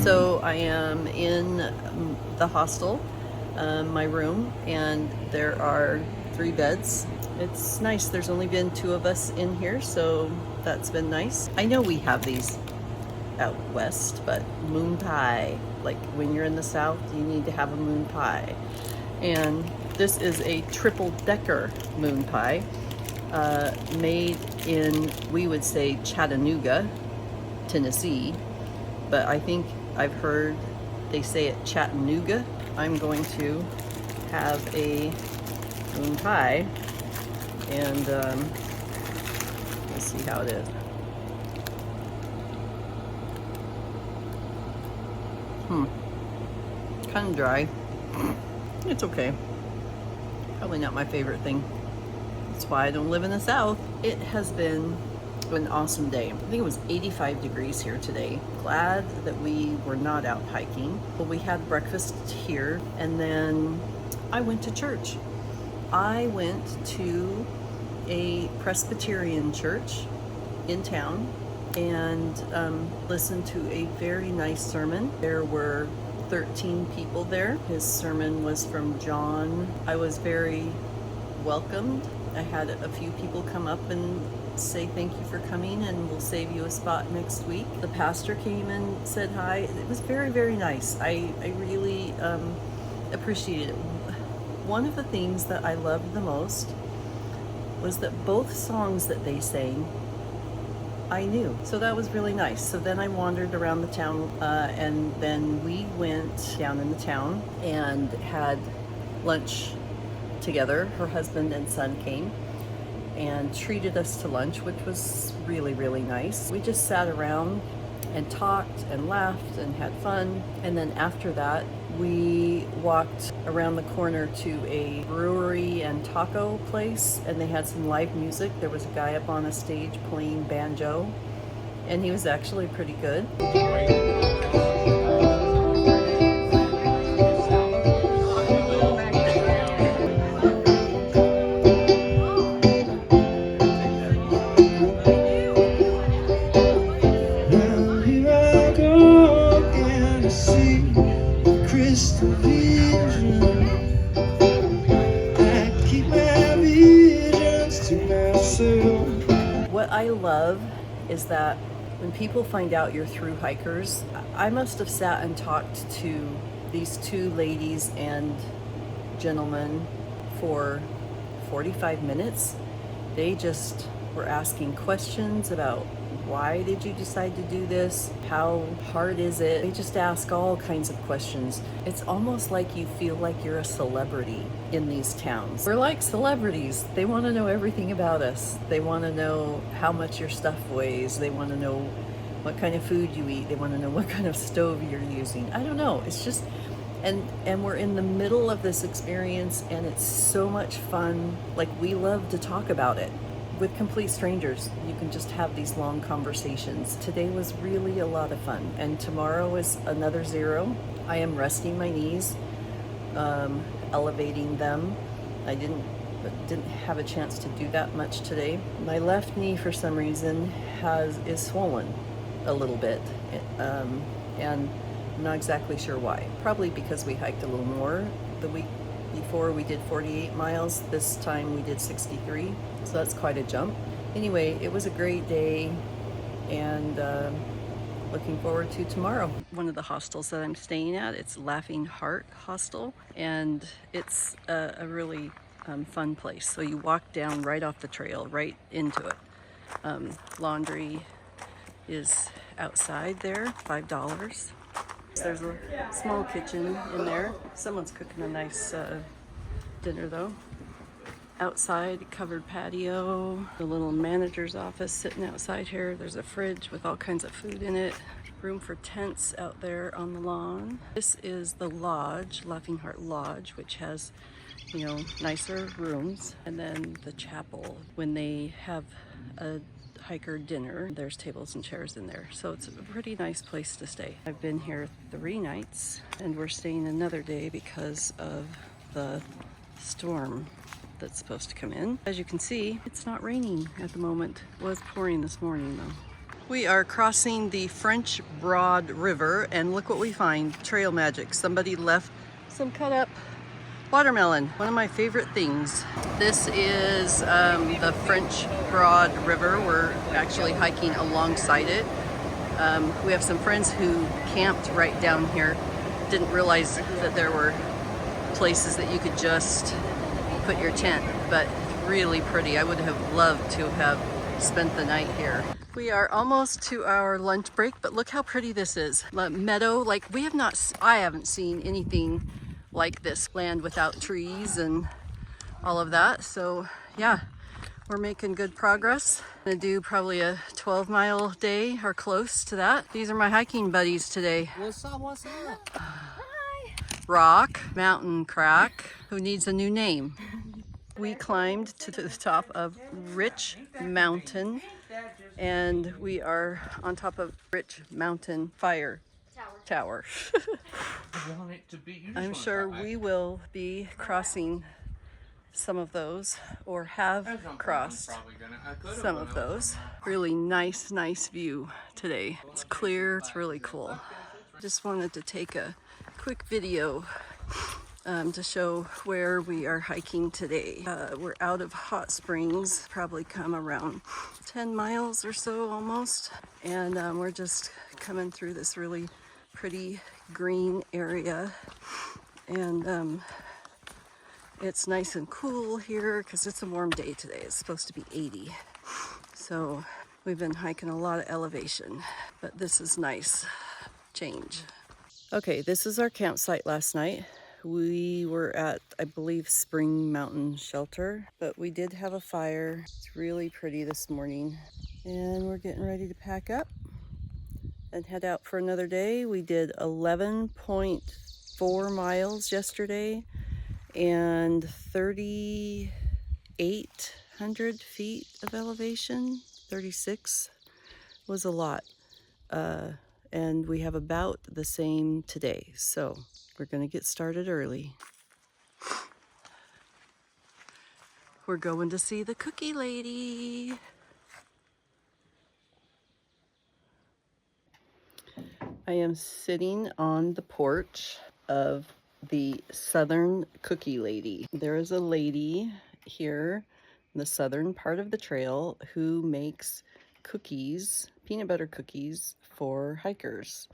So I am in the hostel, my room, and there are 3 beds. It's nice. There's only been 2 of us in here, so that's been nice. I know we have these out west, but moon pie, like when you're in the south, you need to have a moon pie. And this is a triple-decker moon pie, made in, we would say, Chattanooga, Tennessee, but I think I've heard they say it Chattanooga. I'm going to have a moon pie, and let's see how it is. Kind of dry. It's okay. Probably not my favorite thing. That's why I don't live in the South. It has been an awesome day. I think it was 85 degrees here today. Glad that we were not out hiking. But we had breakfast here, and then I went to church. I went to a Presbyterian church in town and listened to a very nice sermon. There were 13 people there. His sermon was from John. I was very welcomed. I had a few people come up and say thank you for coming and we'll save you a spot next week. The pastor came and said hi. It was very, very nice. I really appreciated it. One of the things that I loved the most was that both songs that they sang I knew. So that was really nice. So then I wandered around the town, and then we went down in the town and had lunch together. Her husband and son came and treated us to lunch, which was really, really nice. We just sat around and talked and laughed and had fun. And then after that, we walked around the corner to a brewery and taco place, and they had some live music. There was a guy up on a stage playing banjo, and he was actually pretty good. What I love is that when people find out you're through hikers, I must have sat and talked to these 2 ladies and gentlemen for 45 minutes. They just were asking questions about why did you decide to do this? How hard is it? They just ask all kinds of questions. It's almost like you feel like you're a celebrity in these towns. We're like celebrities. They want to know everything about us. They want to know how much your stuff weighs. They want to know what kind of food you eat. They want to know what kind of stove you're using. I don't know. It's just, and we're in the middle of this experience, and it's so much fun. Like, we love to talk about it. With complete strangers, you can just have these long conversations. Today was really a lot of fun, and tomorrow is another 0. I am resting my knees, elevating them. I didn't have a chance to do that much today. My left knee, for some reason, is swollen a little bit, and I'm not exactly sure why. Probably because we hiked a little more the week before. We did 48 miles. This time we did 63, so that's quite a jump. Anyway, it was a great day, and looking forward to tomorrow. One of the hostels that I'm staying at, it's Laughing Heart Hostel, and it's a really fun place. So you walk down right off the trail, right into it. Laundry is outside there, $5. There's a small kitchen in there. Someone's cooking a nice dinner though. Outside, covered patio, the little manager's office sitting outside here. There's a fridge with all kinds of food in it. Room for tents out there on the lawn. This is the lodge, Laughing Heart Lodge, which has, you know, nicer rooms. And then the chapel. When they have a hiker dinner, there's tables and chairs in there, so it's a pretty nice place to stay. I've been here 3 nights, and we're staying another day because of the storm that's supposed to come in. As you can see, it's not raining at the moment. It was pouring this morning though. We are crossing the French Broad River, and look what we find. Trail magic. Somebody left some cut up watermelon, one of my favorite things. This is the French Broad River. We're actually hiking alongside it. We have some friends who camped right down here. Didn't realize that there were places that you could just put your tent, but really pretty. I would have loved to have spent the night here. We are almost to our lunch break, but look how pretty this is. Meadow, like I haven't seen anything like this. Land without trees and all of that. So yeah, we're making good progress. I'm gonna do probably a 12-mile day or close to that. These are my hiking buddies today. What's up? What's up? Hi. Rock, Mountain Crack, who needs a new name. We climbed to the top of Rich Mountain, and we are on top of Rich Mountain Fire Tower. I'm sure we will be crossing some of those, or have crossed some of those. Really nice view today. It's clear, it's really cool. Just wanted to take a quick video to show where we are hiking today. We're out of Hot Springs, probably come around 10 miles or so almost, and we're just coming through this really pretty green area, and it's nice and cool here because it's a warm day today. It's supposed to be 80, so we've been hiking a lot of elevation, but this is nice change. Okay, this is our campsite last night. We were at, I believe, Spring Mountain Shelter, but we did have a fire. It's really pretty this morning, and we're getting ready to pack up and head out for another day. We did 11.4 miles yesterday and 3,800 feet of elevation. 36 was a lot. And we have about the same today. So we're gonna get started early. We're going to see the cookie lady. I am sitting on the porch of the Southern Cookie Lady. There is a lady here in the southern part of the trail who makes cookies, peanut butter cookies for hikers.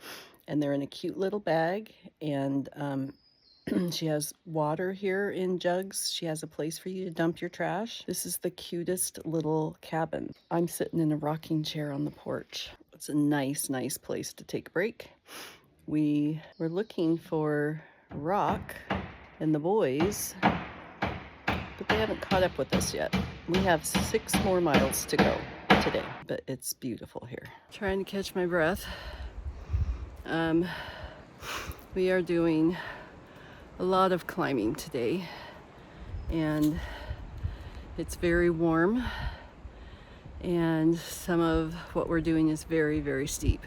And they're in a cute little bag, and she has water here in jugs. She has a place for you to dump your trash. This is the cutest little cabin. I'm sitting in a rocking chair on the porch. It's a nice place to take a break. We were looking for Rock and the boys, but they haven't caught up with us yet. We have 6 more miles to go today, but it's beautiful here. Trying to catch my breath. We are doing a lot of climbing today, and it's very warm, and some of what we're doing is very steep.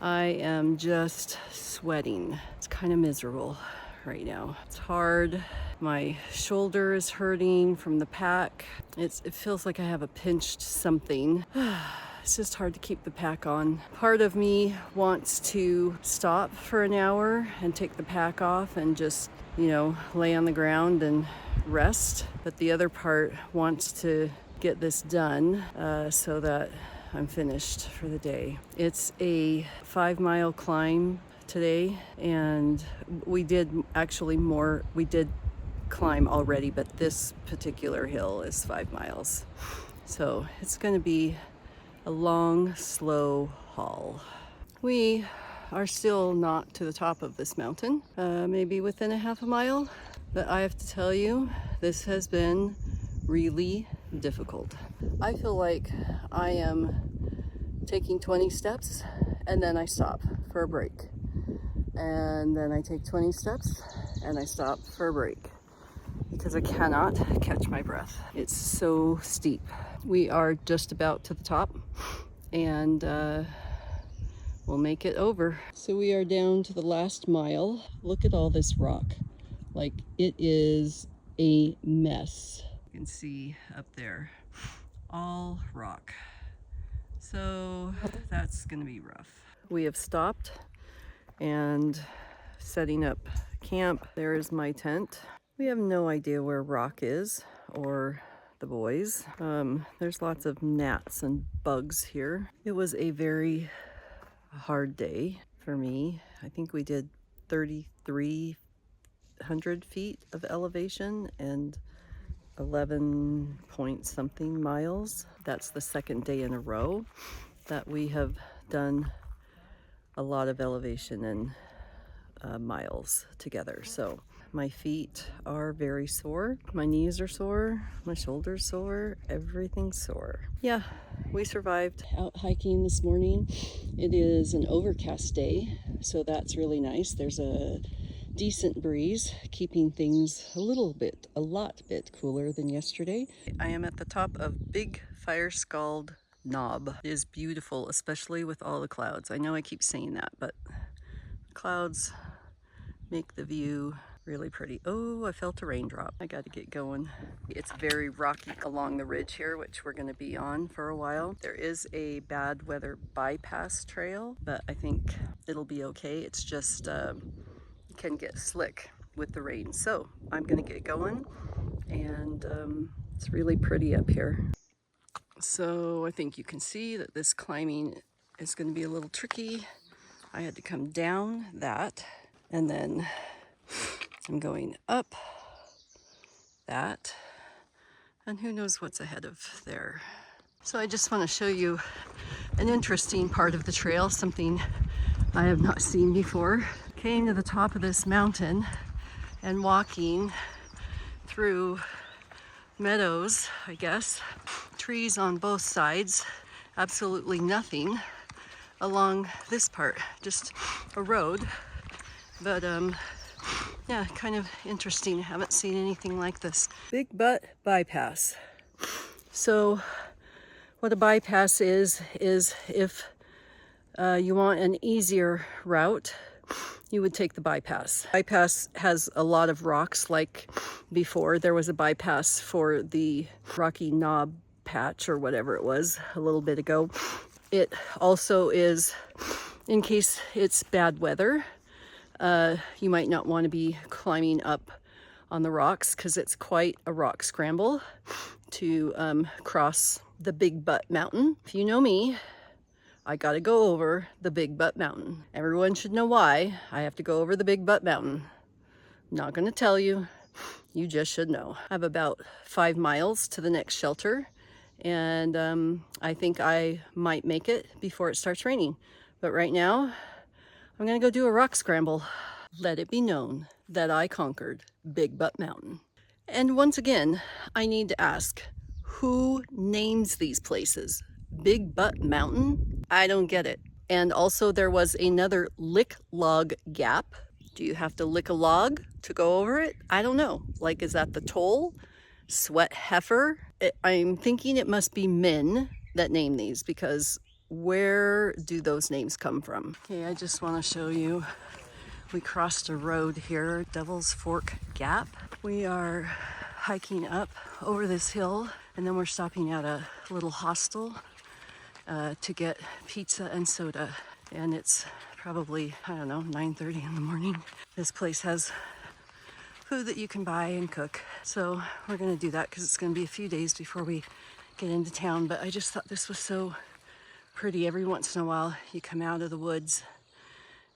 I am just sweating. It's kind of miserable right now. It's hard. My shoulder is hurting from the pack. It feels like I have a pinched something. It's just hard to keep the pack on. Part of me wants to stop for an hour and take the pack off and just, lay on the ground and rest. But the other part wants to get this done so that I'm finished for the day. It's a 5-mile climb today, and we did climb already, but this particular hill is 5 miles. So it's going to be a long, slow haul. We are still not to the top of this mountain, maybe within a half a mile, but I have to tell you, this has been really difficult. I feel like I am taking 20 steps and then I stop for a break. And then I take 20 steps and I stop for a break because I cannot catch my breath. It's so steep. We are just about to the top, and we'll make it over. So we are down to the last mile. Look at all this rock. Like, it is a mess. You can see up there, all rock. So that's gonna be rough. We have stopped and setting up camp. There is my tent. We have no idea where Rock is or the boys. There's lots of gnats and bugs here. It was a very hard day for me. I think we did 3,300 feet of elevation and 11 point something miles. That's the second day in a row that we have done a lot of elevation and miles together. So my feet are very sore, my knees are sore, my shoulders sore, everything's sore. Yeah, we survived. Out hiking this morning. It is an overcast day, so that's really nice. There's a decent breeze, keeping things a lot bit cooler than yesterday. I am at the top of Big Fire Scald Knob. It is beautiful, especially with all the clouds. I know I keep saying that, but clouds make the view really pretty. Oh, I felt a raindrop. I got to get going. It's very rocky along the ridge here, which we're going to be on for a while. There is a bad weather bypass trail, but I think it'll be okay. It's just can get slick with the rain. So I'm going to get going, and it's really pretty up here. So I think you can see that this climbing is going to be a little tricky. I had to come down that, and then I'm going up that, and who knows what's ahead of there. So I just want to show you an interesting part of the trail, something I have not seen before. Came to the top of this mountain and walking through meadows, I guess, trees on both sides, absolutely nothing along this part, just a road. But yeah, kind of interesting. I haven't seen anything like this. Big Butt Bypass. So what a bypass is if you want an easier route, you would take the bypass. Bypass has a lot of rocks, like before there was a bypass for the Rocky Knob patch or whatever it was a little bit ago. It also is, in case it's bad weather, you might not want to be climbing up on the rocks because it's quite a rock scramble to cross the Big Butt Mountain. If you know me, I gotta go over the Big Butt Mountain. Everyone should know why I have to go over the Big Butt Mountain. I'm not gonna tell you, you just should know. I have about 5 miles to the next shelter, and I think I might make it before it starts raining. But right now, I'm gonna go do a rock scramble. Let it be known that I conquered Big Butt Mountain. And once again, I need to ask, who names these places? Big Butt Mountain? I don't get it. And also there was another lick log gap. Do you have to lick a log to go over it? I don't know. Like, is that the toll? Sweat heifer? I'm thinking it must be men that name these, because where do those names come from? Okay, I just want to show you. We crossed a road here, Devil's Fork Gap. We are hiking up over this hill, and then we're stopping at a little hostel to get pizza and soda. And it's probably, I don't know, 9:30 in the morning. This place has food that you can buy and cook. So we're gonna do that because it's gonna be a few days before we get into town. But I just thought this was so pretty. Every once in a while you come out of the woods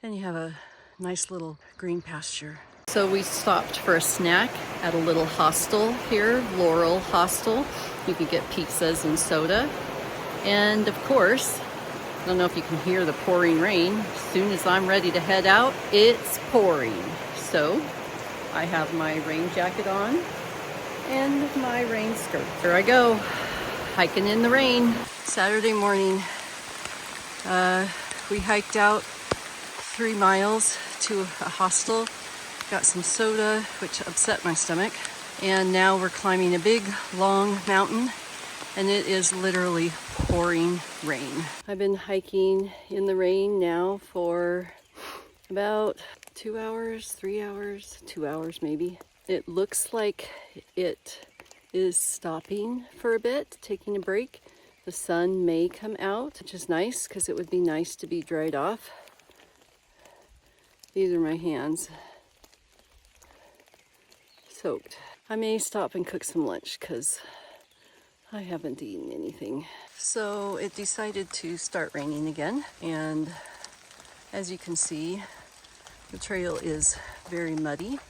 and you have a nice little green pasture. So we stopped for a snack at a little hostel here, Laurel Hostel. You could get pizzas and soda. And of course, I don't know if you can hear the pouring rain. As soon as I'm ready to head out, it's pouring. So I have my rain jacket on and my rain skirt. Here I go, hiking in the rain. Saturday morning, we hiked out 3 miles to a hostel, got some soda, which upset my stomach. And now we're climbing a big, long mountain, and it is literally pouring rain. I've been hiking in the rain now for about 2 hours, 3 hours, 2 hours maybe. It looks like it is stopping for a bit, taking a break. The sun may come out, which is nice because it would be nice to be dried off. These are my hands, soaked. I may stop and cook some lunch because I haven't eaten anything. So it decided to start raining again, and as you can see, the trail is very muddy,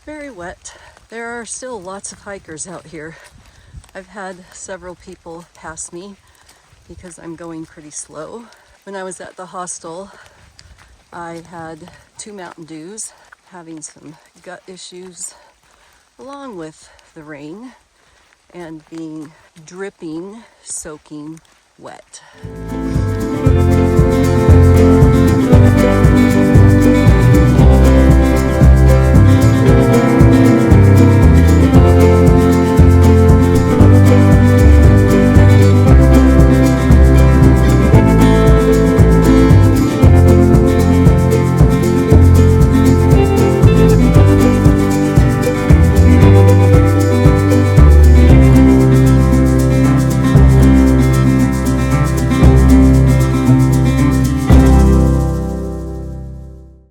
very wet. There are still lots of hikers out here. I've had several people pass me because I'm going pretty slow. When I was at the hostel, I had 2 Mountain Dews, having some gut issues, along with the rain and being dripping, soaking wet.